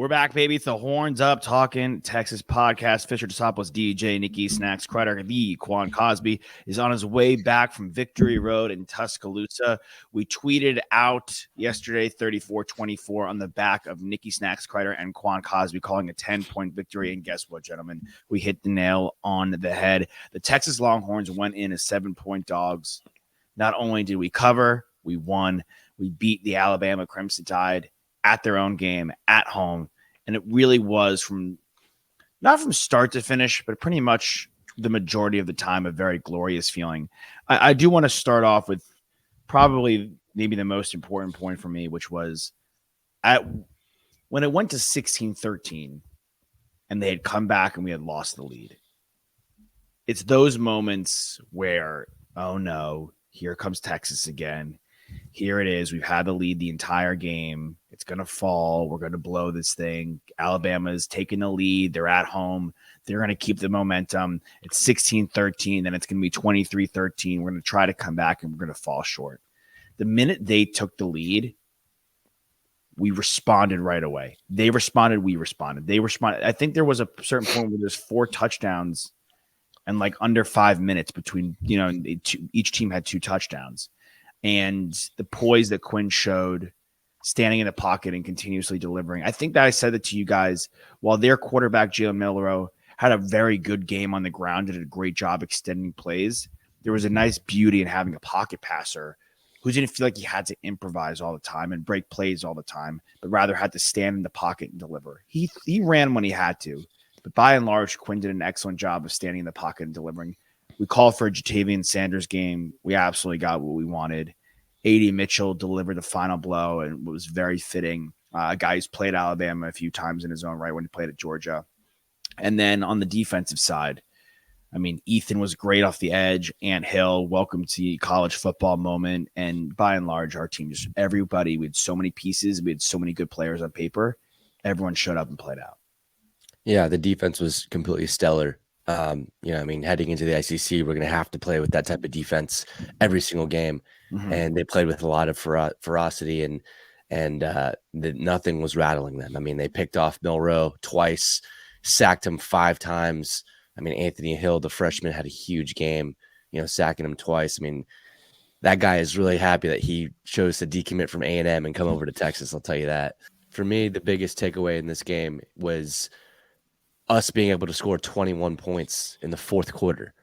We're back, baby. It's the Horns Up Talking Texas podcast. Fisher DeSopoulos, DJ, Nikki Snacks, Crider, the Quan Cosby is on his way back from Victory Road in Tuscaloosa. We tweeted out yesterday 34-24 on the back of Nikki Snacks, Crider, and Quan Cosby calling a 10-point victory. And guess what, gentlemen? We hit the nail on the head. The Texas Longhorns went in as 7-point dogs. Not only did we cover, we won. We beat the Alabama Crimson Tide at their own game, at home. And it really was not from start to finish, but pretty much the majority of the time, a very glorious feeling. I do want to start off with probably maybe the most important point for me, which was when it went to 16-13 and they had come back and we had lost the lead. It's those moments where, oh no, here comes Texas again. Here it is. We've had the lead the entire game. It's going to fall. We're going to blow this thing. Alabama's taking the lead. They're at home. They're going to keep the momentum. It's 16-13. Then it's going to be 23-13. We're going to try to come back, and we're going to fall short. The minute they took the lead, we responded right away. They responded. We responded. They responded. I think there was a certain point where there's 4 touchdowns and like under 5 minutes between, each team had 2 touchdowns. And the poise that Quinn showed standing in the pocket and continuously delivering. I think that I said that to you guys while their quarterback, Jalen Milroe, had a very good game on the ground, did a great job extending plays. There was a nice beauty in having a pocket passer who didn't feel like he had to improvise all the time and break plays all the time, but rather had to stand in the pocket and deliver. He ran when he had to, but by and large, Quinn did an excellent job of standing in the pocket and delivering. We called for a Jatavian Sanders game. We absolutely got what we wanted. A.D. Mitchell delivered the final blow and was very fitting. A guy who's played Alabama a few times in his own right when he played at Georgia. And then on the defensive side, I mean, Ethan was great off the edge. Ant Hill, welcome to college football moment. And by and large, our team, just everybody, we had so many pieces. We had so many good players on paper. Everyone showed up and played out. Yeah, the defense was completely stellar. Heading into the ICC, we're going to have to play with that type of defense every single game. Mm-hmm. And they played with a lot of ferocity and nothing was rattling them. I mean, they picked off Milroe twice, sacked him 5 times. I mean, Anthony Hill, the freshman, had a huge game, sacking him twice. I mean, that guy is really happy that he chose to decommit from A&M and come over to Texas. I'll tell you that. For me, the biggest takeaway in this game was us being able to score 21 points in the fourth quarter.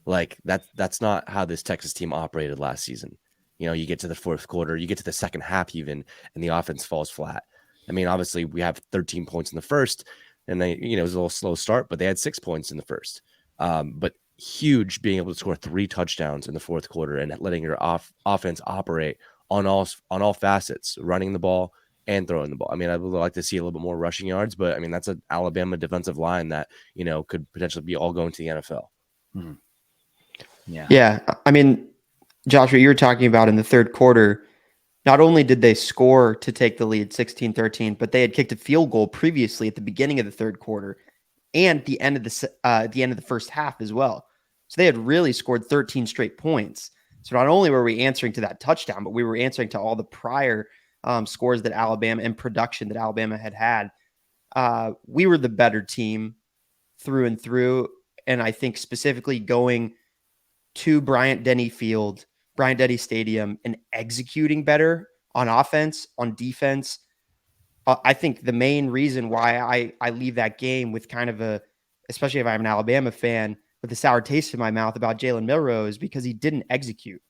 Like that's not how this Texas team operated last season. You get to the fourth quarter, you get to the second half even, and the offense falls flat. I mean, obviously we have 13 points in the first, and they, it was a little slow start, but they had 6 points in the first. But huge being able to score 3 touchdowns in the fourth quarter and letting your offense operate on all facets, running the ball and throwing the ball. I mean, I would like to see a little bit more rushing yards, but I mean, that's an Alabama defensive line that, could potentially be all going to the NFL. Mm-hmm. Yeah. I mean, Josh, what you were talking about in the third quarter, not only did they score to take the lead 16-13, but they had kicked a field goal previously at the beginning of the third quarter and the end of the first half as well. So they had really scored 13 straight points. So not only were we answering to that touchdown, but we were answering to all the prior scores that Alabama and production that Alabama had. We were the better team through and through. And I think specifically going to Bryant-Denny Stadium and executing better on offense, on defense. I think the main reason why I leave that game with kind of especially if I'm an Alabama fan, with a sour taste in my mouth about Jalen Milroe is because he didn't execute.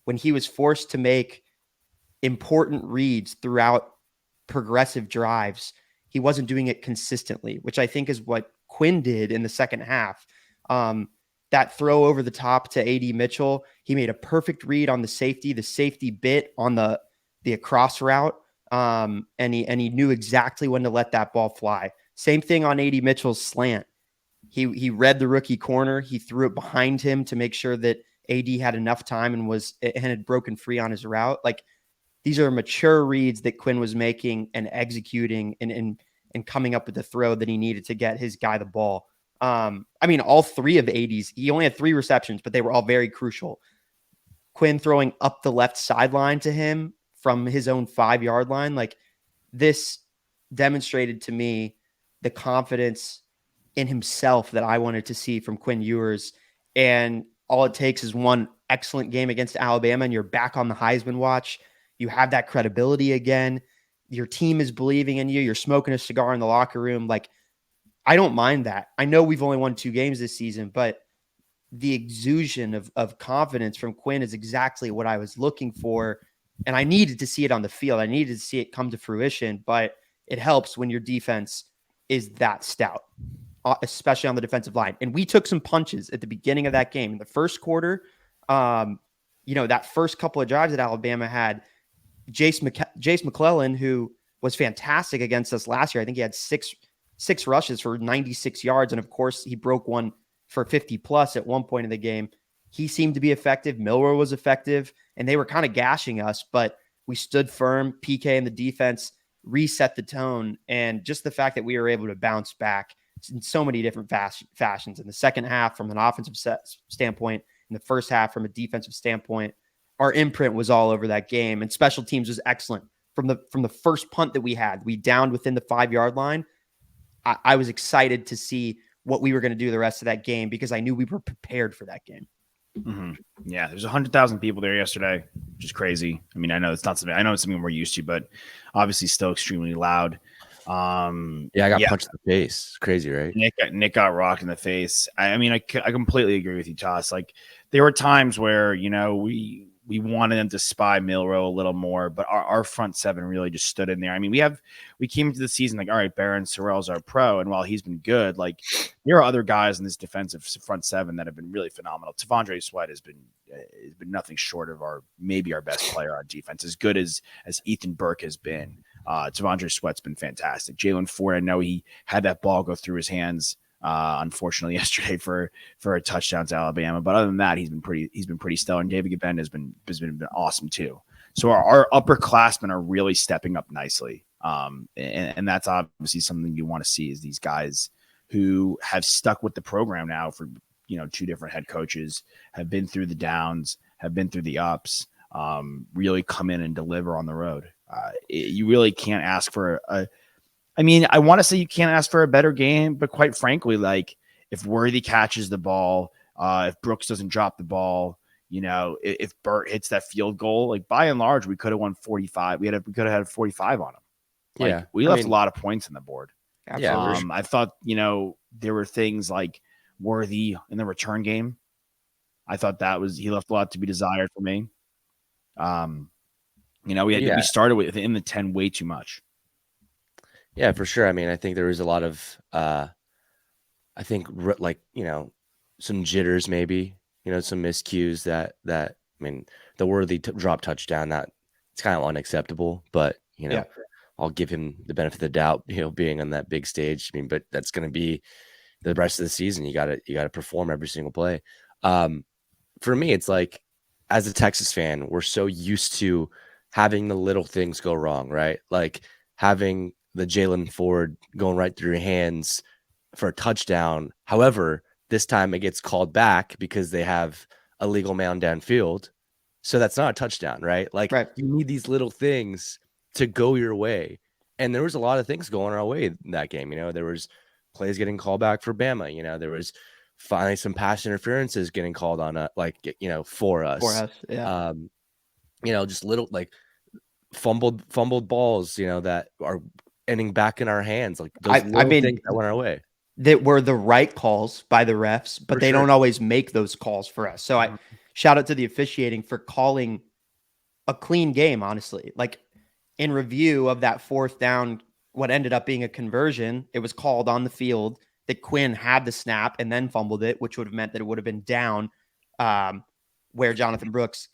When he was forced to make important reads throughout progressive drives, he wasn't doing it consistently, which I think is what Quinn did in the second half. That throw over the top to A.D. Mitchell, he made a perfect read on the safety bit on the across route, and he knew exactly when to let that ball fly. Same thing on A.D. Mitchell's slant. He read the rookie corner. He threw it behind him to make sure that A.D. had enough time and had broken free on his route. Like, these are mature reads that Quinn was making and executing and coming up with the throw that he needed to get his guy the ball. I mean, all 3 of AD's, he only had 3 receptions, but they were all very crucial. Quinn throwing up the left sideline to him from his own 5-yard line. Like, this demonstrated to me the confidence in himself that I wanted to see from Quinn Ewers. And all it takes is one excellent game against Alabama, and you're back on the Heisman watch. You have that credibility again. Your team is believing in you. You're smoking a cigar in the locker room. Like, I don't mind that. I know we've only won 2 games this season, but the exusion of confidence from Quinn is exactly what I was looking for. And I needed to see it on the field. I needed to see it come to fruition, but it helps when your defense is that stout, especially on the defensive line. And we took some punches at the beginning of that game. In the first quarter, that first couple of drives that Alabama had, Jace McClellan, who was fantastic against us last year. I think he had six rushes for 96 yards. And of course, he broke one for 50 plus at one point in the game. He seemed to be effective. Milroe was effective, and they were kind of gashing us, but we stood firm. PK and the defense reset the tone. And just the fact that we were able to bounce back in so many different fashions in the second half from an offensive standpoint, in the first half from a defensive standpoint, our imprint was all over that game. And special teams was excellent. From the first punt that we had, we downed within the 5-yard line. I was excited to see what we were going to do the rest of that game because I knew we were prepared for that game. Mm-hmm. Yeah, there's 100,000 people there yesterday, which is crazy. I mean, I know it's not something. I know it's something we're used to, but obviously still extremely loud. I got punched in the face. It's crazy, right? Nick got rocked in the face. I mean, I completely agree with you, Toss. Like, there were times where we wanted them to spy Milroe a little more, but our front seven really just stood in there. I mean, we came into the season like, all right, Barron Sorrell's our pro, and while he's been good, like, there are other guys in this defensive front seven that have been really phenomenal. T'Vondre Sweat has been nothing short of maybe our best player on defense, as good as Ethan Burke has been. T'Vondre Sweat's been fantastic. Jalen Ford, I know he had that ball go through his hands, unfortunately yesterday for a touchdown to Alabama, but other than that, he's been pretty stellar. And David Gabenda has been awesome too. So our upperclassmen are really stepping up nicely, and that's obviously something you want to see, is these guys who have stuck with the program now for 2 different head coaches, have been through the downs, have been through the ups, really come in and deliver on the road. You really can't ask for I want to say you can't ask for a better game, but quite frankly, like, if Worthy catches the ball, if Brooks doesn't drop the ball, if Burt hits that field goal, like, by and large, we could have won 45. We could have had 45 on them. We left a lot of points on the board. Absolutely. I thought, there were things like Worthy in the return game. I thought he left a lot to be desired for me. We started within the 10 way too much. Yeah, for sure. I mean, I think there was a lot of, some jitters, maybe, some miscues that, I mean, the Worthy drop touchdown, that it's kind of unacceptable, but, I'll give him the benefit of the doubt, being on that big stage. I mean, but that's going to be the rest of the season. You got to perform every single play. For me, it's like, as a Texas fan, we're so used to having the little things go wrong, right? Like having the Jalen Ford going right through your hands for a touchdown. However, this time it gets called back because they have a legal man downfield. So that's not a touchdown, right? Like, right. You need these little things to go your way. And there was a lot of things going our way in that game. There was plays getting called back for Bama. There was finally some pass interferences getting called on, for us. Yeah. Just little, like, fumbled balls, that are ending back in our hands, like those things that went our way. That were the right calls by the refs, but they don't always make those calls for us. So I shout out to the officiating for calling a clean game, honestly. Like, in review of that 4th down, what ended up being a conversion, it was called on the field that Quinn had the snap and then fumbled it, which would have meant that it would have been down, where Jonathan Brooks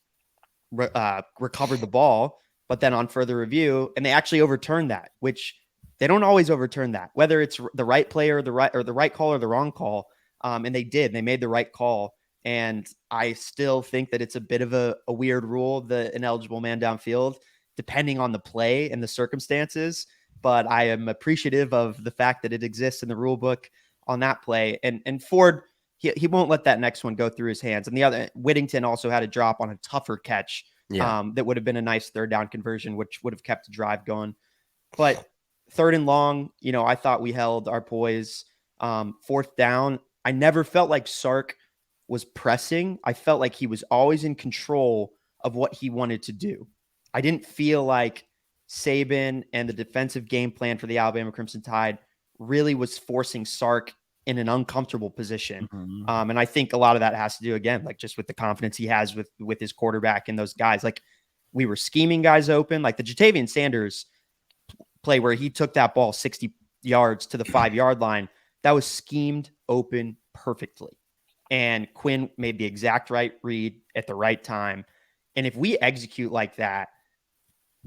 recovered the ball. But then on further review, and they actually overturned that, which they don't always overturn that, whether it's the right play or the right call or the wrong call. And they did. They made the right call. And I still think that it's a bit of a weird rule, the ineligible man downfield, depending on the play and the circumstances. But I am appreciative of the fact that it exists in the rule book on that play. And Ford, he won't let that next one go through his hands. And the other, Whittington also had a drop on a tougher catch. That would have been a nice 3rd down conversion, which would have kept the drive going. But third and long, I thought we held our poise. Fourth down, I never felt like Sark was pressing. I felt like he was always in control of what he wanted to do. I didn't feel like Saban and the defensive game plan for the Alabama Crimson Tide really was forcing Sark in an uncomfortable position. Mm-hmm. And I think a lot of that has to do, again, like just with the confidence he has with his quarterback and those guys. Like, we were scheming guys open, like the Jatavian Sanders play where he took that ball 60 yards to the 5-yard line. That was schemed open perfectly. And Quinn made the exact right read at the right time. And if we execute like that,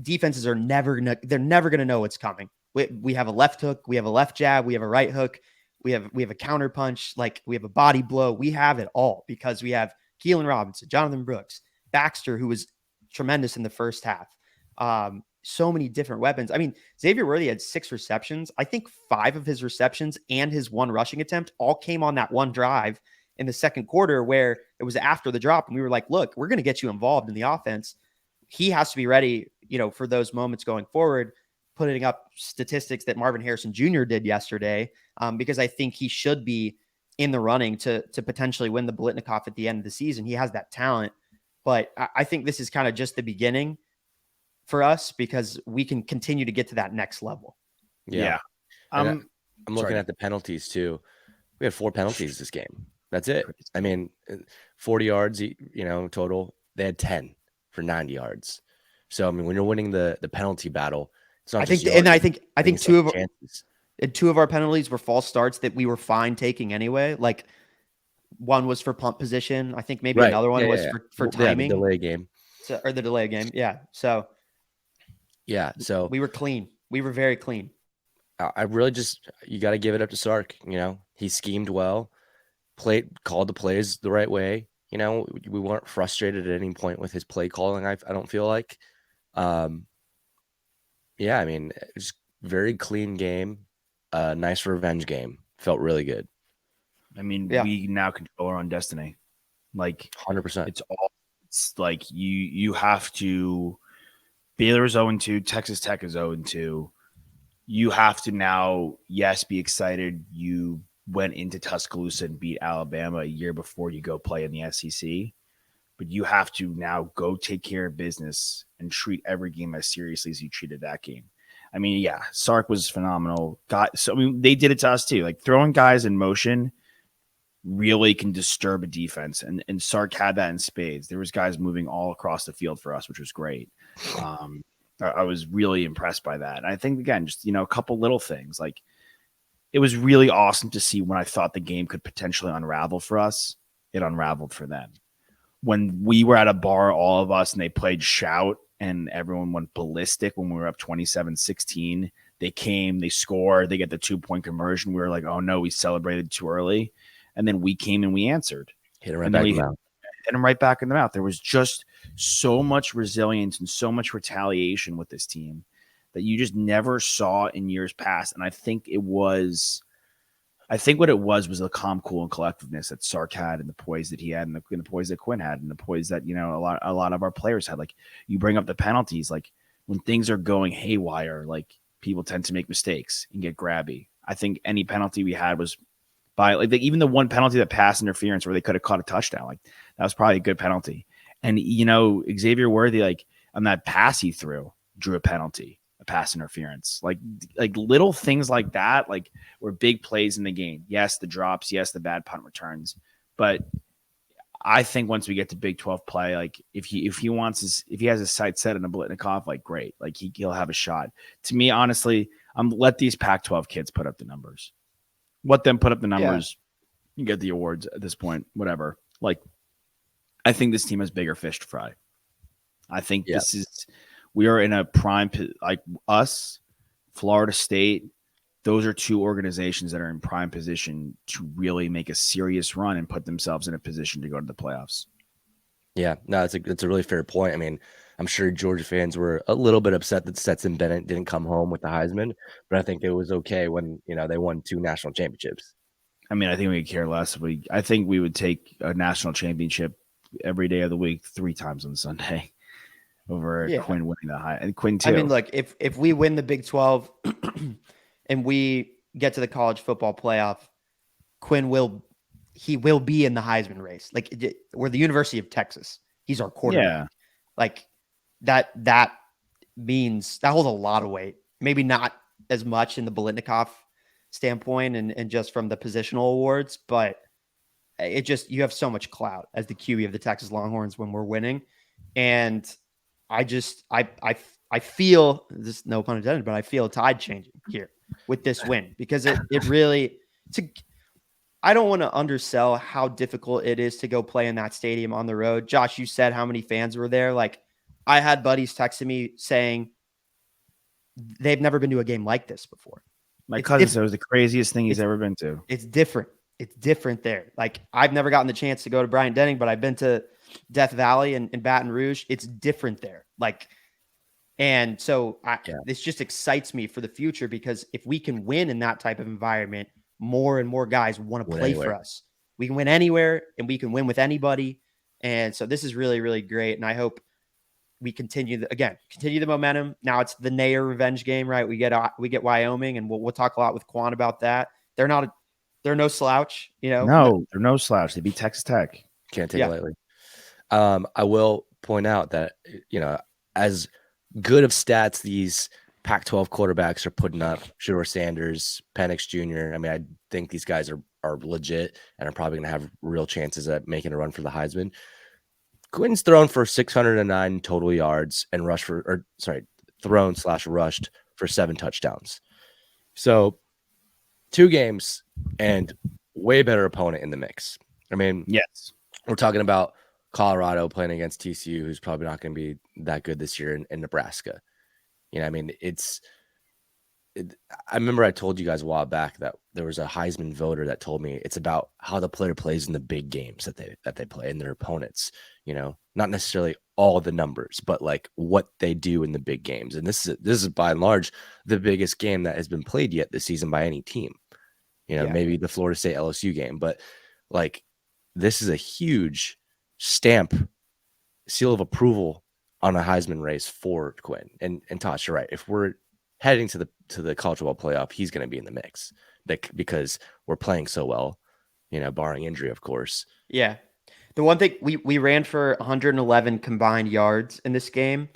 defenses are never going to know what's coming. We have a left hook, we have a left jab, we have a right hook, we have a counter punch, like we have a body blow. We have it all because we have Keelan Robinson, Jonathan Brooks, Baxter, who was tremendous in the first half. So many different weapons. I mean, Xavier Worthy had 6 receptions. I think 5 of his receptions and his 1 rushing attempt all came on that one drive in the second quarter where it was after the drop. And we were like, look, we're going to get you involved in the offense. He has to be ready, for those moments going forward, putting up statistics that Marvin Harrison Jr. did yesterday, because I think he should be in the running to potentially win the Biletnikoff at the end of the season. He has that talent, but I think this is kind of just the beginning for us because we can continue to get to that next level. Yeah. I'm looking at the penalties too. We had 4 penalties this game. That's it. I mean, 40 yards, total. They had 10 for 90 yards. So, I mean, when you're winning the penalty battle, it's not. I think 2 of our penalties were false starts that we were fine taking anyway. Like, one was for punt position. I think maybe another one was for timing. The delay game. Or the delay game. Yeah. So. Yeah. So we were clean. We were very clean. I really you got to give it up to Sark. He schemed well, called the plays the right way. We weren't frustrated at any point with his play calling. I don't feel like. Yeah, I mean, it's very clean game. Nice revenge game. Felt really good. I mean, we now control our own destiny. Like 100%. It's like you have to. Baylor is 0-2. Texas Tech is 0-2. You have to now, yes, be excited. You went into Tuscaloosa and beat Alabama a year before you go play in the SEC. But you have to now go take care of business and treat every game as seriously as you treated that game. I mean, yeah, Sark was phenomenal. They did it to us too. Like, throwing guys in motion really can disturb a defense. And Sark had that in spades. There was guys moving all across the field for us, which was great. I was really impressed by that. And I think, again, just, a couple little things. Like, it was really awesome to see when I thought the game could potentially unravel for us, it unraveled for them. When we were at a bar, all of us, and they played Shout and everyone went ballistic when we were up 27-16, they came, they scored, they get the 2-point conversion. We were like, oh no, we celebrated too early. And then we came and we answered. Hit him right back in the mouth. Hit him right back in the mouth. There was just so much resilience and so much retaliation with this team that you just never saw in years past. And I think what it was the calm, cool, and collectiveness that Sark had, and the poise that he had, and the poise that Quinn had, and the poise that, a lot of our players had. Like, you bring up the penalties, like, when things are going haywire, like, people tend to make mistakes and get grabby. I think any penalty we had was by, like, even the one penalty, that pass interference where they could have caught a touchdown, like, that was probably a good penalty. And, Xavier Worthy, like, on that pass he threw, drew a penalty, a pass interference. Like little things like that, like, were big plays in the game. Yes, the drops, yes, the bad punt returns. But I think once we get to Big 12 play, like, if he has his sights set on a Biletnikoff, like, great. Like, he'll have a shot. To me, honestly, let these Pac-12 kids put up the numbers. Let them put up the numbers. Yeah. You get the awards at this point, whatever. Like, I think this team has bigger fish to fry. I think we are in a prime, like, us, Florida State. Those are 2 organizations that are in prime position to really make a serious run and put themselves in a position to go to the playoffs. Yeah, no, it's a really fair point. I mean, I'm sure Georgia fans were a little bit upset that Stetson Bennett didn't come home with the Heisman, but I think it was okay when, they won 2 national championships. I mean, I think we could care less. I think we would take a national championship every day of the week, 3 times on Sunday. over Quinn winning the high, and Quinn too. I mean, look, if we win the Big 12 and we get to the college football playoff, Quinn will be in the Heisman race. Like, we're the University of Texas. He's our quarterback. Yeah. Like that means that holds a lot of weight. Maybe not as much in the Biletnikoff standpoint and just from the positional awards, but it just, you have so much clout as the QB of the Texas Longhorns when we're winning. And I feel, this, no pun intended, but I feel a tide changing here with this win, because it really, I don't want to undersell how difficult it is to go play in that stadium on the road. Josh, you said how many fans were there. Like, I had buddies texting me saying they've never been to a game like this before. My cousin said it was the craziest thing he's ever been to. It's different. It's different there. Like, I've never gotten the chance to go to Bryant-Denning, but I've been to Death Valley and Baton Rouge. It's different there. Like, and so this just excites me for the future, because if we can win in that type of environment, more and more guys want to play for us. We can win anywhere and we can win with anybody. And so this is really, really great. And I hope we continue the momentum. Now it's the Nair revenge game, right? We get Wyoming, and we'll talk a lot with Quan about that. They're no slouch, you know. No, they're no slouch. They beat Texas Tech. Can't take it lightly. I will point out that, you know, as good of stats these Pac-12 quarterbacks are putting up, Shedeur Sanders, Penix Jr. I mean, I think these guys are legit and are probably going to have real chances at making a run for the Heisman. Quinn's thrown for 609 total yards and rushed for 7 touchdowns. So 2 games and way better opponent in the mix. I mean, yes, we're talking about Colorado playing against TCU, who's probably not going to be that good this year, in Nebraska. You know, I mean, I remember I told you guys a while back that there was a Heisman voter that told me it's about how the player plays in the big games that they play and their opponents, you know, not necessarily all the numbers, but like what they do in the big games. And this is by and large the biggest game that has been played yet this season by any team. You know, maybe the Florida State LSU game, but like, this is a huge seal of approval on a Heisman race for Quinn. And Tosh, you're right. If we're heading to the college football playoff, he's going to be in the mix, because we're playing so well, you know, barring injury, of course. Yeah. The one thing, we ran for 111 combined yards in this game.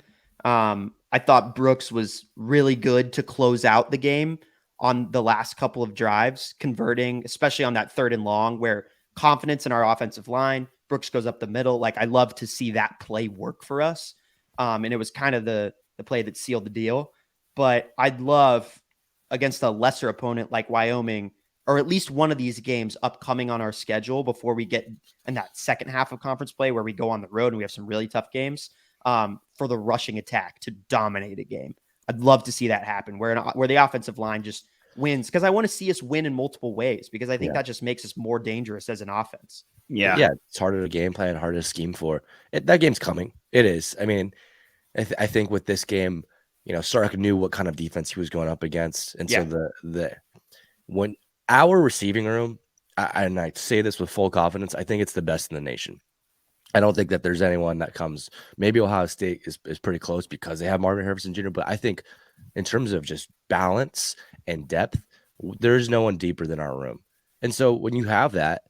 I thought Brooks was really good to close out the game on the last couple of drives, converting, especially on that 3rd and long, where confidence in our offensive line, Brooks goes up the middle. Like, I love to see that play work for us. And it was kind of the play that sealed the deal. But I'd love, against a lesser opponent like Wyoming, or at least one of these games upcoming on our schedule before we get in that second half of conference play where we go on the road and we have some really tough games, for the rushing attack to dominate a game. I'd love to see that happen, where the offensive line just wins, because I want to see us win in multiple ways, because I think that just makes us more dangerous as an offense. Yeah, it's harder to game plan, harder to scheme for. That game's coming. It is. I mean, I think with this game, you know, Sark knew what kind of defense he was going up against, and so when our receiving room, and I say this with full confidence, I think it's the best in the nation. I don't think that there's anyone that comes. Maybe Ohio State is pretty close because they have Marvin Harrison Jr., but I think in terms of just balance and depth, there's no one deeper than our room. And so when you have that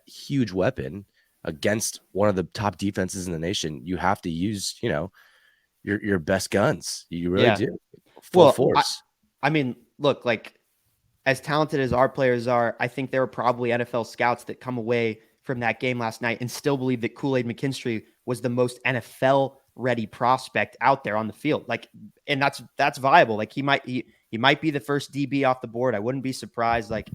huge weapon against one of the top defenses in the nation, you have to use, you know, your best guns. You really do. Full force. I mean, look, like, as talented as our players are, I think there are probably NFL scouts that come away from that game last night and still believe that Kool-Aid McKinstry was the most NFL ready prospect out there on the field. Like, and that's viable. Like, he might be the first DB off the board. I wouldn't be surprised. Like,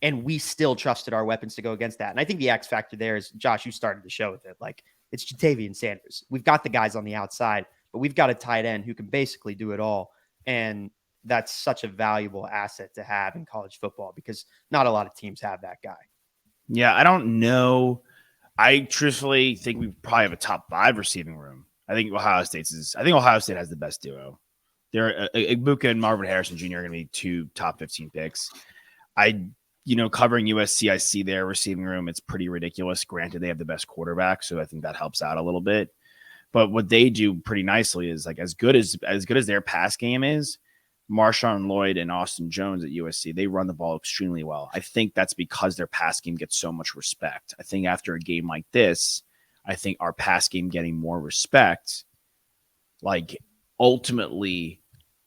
and we still trusted our weapons to go against that. And I think the X factor there is, Josh, you started the show with it. Like, it's Jatavian Sanders. We've got the guys on the outside, but we've got a tight end who can basically do it all. And that's such a valuable asset to have in college football, because not a lot of teams have that guy. Yeah, I don't know. I truthfully think we probably have a top 5 receiving room. I think Ohio State has the best duo. They're Igbuka and Marvin Harrison Jr. are going to be 2 top 15 picks. Covering USC, I see their receiving room. It's pretty ridiculous. Granted, they have the best quarterback, so I think that helps out a little bit. But what they do pretty nicely is like as good as their pass game is, Marshawn Lloyd and Austin Jones at USC, they run the ball extremely well. I think that's because their pass game gets so much respect. I think after a game like this, I think our pass game getting more respect, like ultimately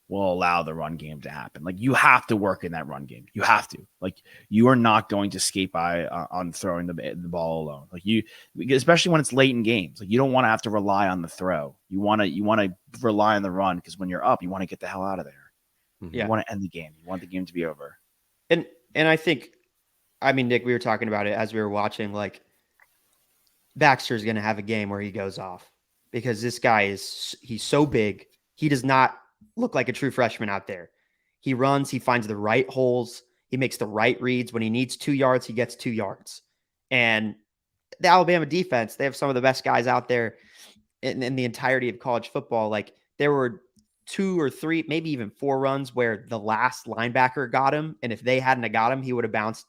will allow the run game to happen. Like you have to work in that run game. You have to. Like you are not going to skate by on throwing the ball alone. Like you, especially when it's late in games. Like you don't want to have to rely on the throw. You want to rely on the run because when you're up, you want to get the hell out of there. Yeah. You want to end the game. You want the game to be over. And I think, I mean, Nick, we were talking about it as we were watching. Like Baxter's going to have a game where he goes off because this guy he's so big. He does not look like a true freshman out there. He runs, he finds the right holes, he makes the right reads. When he needs 2 yards, he gets 2 yards. And the Alabama defense, they have some of the best guys out there in the entirety of college football. Like there were 2 or 3, maybe even 4 runs where the last linebacker got him. And if they hadn't have got him, he would have bounced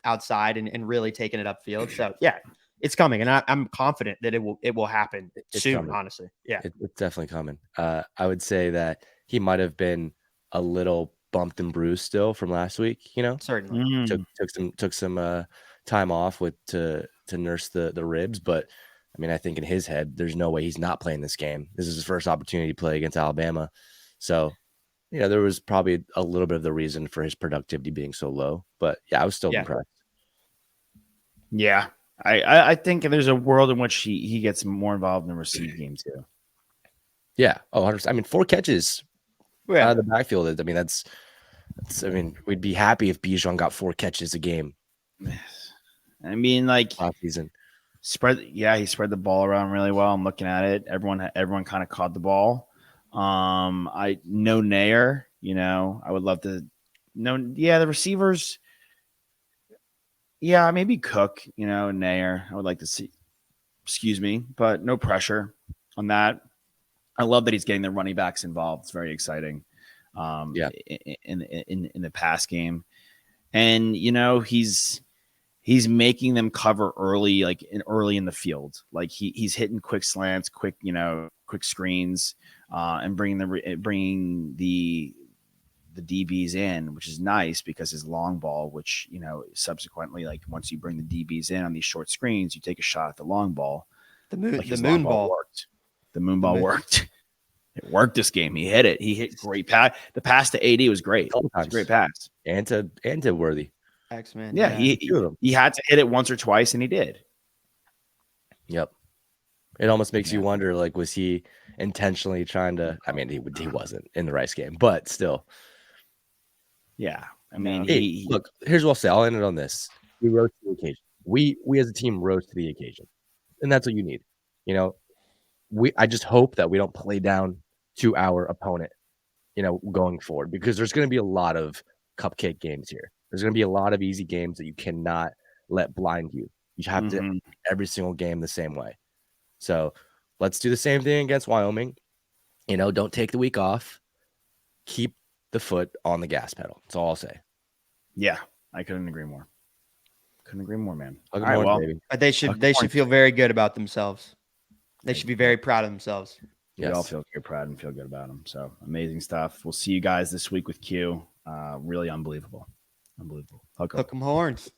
outside and really taken it upfield. So yeah, it's coming. And I'm confident that it will happen soon, coming. honestly. Yeah. It's definitely coming. I would say that he might have been a little bumped and bruised still from last week, Certainly. Took some time off to nurse the ribs, but I mean, I think in his head, there's no way he's not playing this game. This is his first opportunity to play against Alabama. So, there was probably a little bit of the reason for his productivity being so low. But yeah, I was still impressed. Yeah. I think there's a world in which he gets more involved in the receive game too. Yeah. Oh, 100%. I mean, 4 catches out of the backfield. I mean, that's I mean, we'd be happy if Bijan got 4 catches a game. I mean, like last season. He spread the ball around really well. I'm looking at it. Everyone kind of caught the ball. I know Nair, I would love to know. Yeah, the receivers. Yeah, maybe Cook, Nair. I would like to see. Excuse me, but no pressure on that. I love that he's getting the running backs involved. It's very exciting. In the pass game, and he's making them cover early, early in the field. Like he's hitting quick slants, quick screens, and bringing the DBs in, which is nice because his long ball, which subsequently, like once you bring the DBs in on these short screens, you take a shot at the long ball. The moon ball worked. The moon ball worked. It worked this game. He hit it. He hit great pass. The pass to AD was great. It was a great pass. And to Worthy. X-Man. Yeah, he had to hit it once or twice, and he did. Yep. It almost makes you wonder, like, was he intentionally trying to? I mean, he wasn't in the Rice game, but still. Yeah, I mean, look. Here's what I'll say. I'll end it on this. We rose to the occasion. We as a team rose to the occasion, and that's what you need. I just hope that we don't play down to our opponent, going forward, because there's going to be a lot of cupcake games here. There's going to be a lot of easy games that you cannot let blind you. You have to every single game the same way. So let's do the same thing against Wyoming. Don't take the week off. Keep the foot on the gas pedal. That's all I'll say. Yeah, I couldn't agree more. Man. All right, baby. They should feel very good about themselves. They should be very proud of themselves. We all feel very proud and feel good about them. So amazing stuff. We'll see you guys this week with Q. Really unbelievable. Hook 'em horns.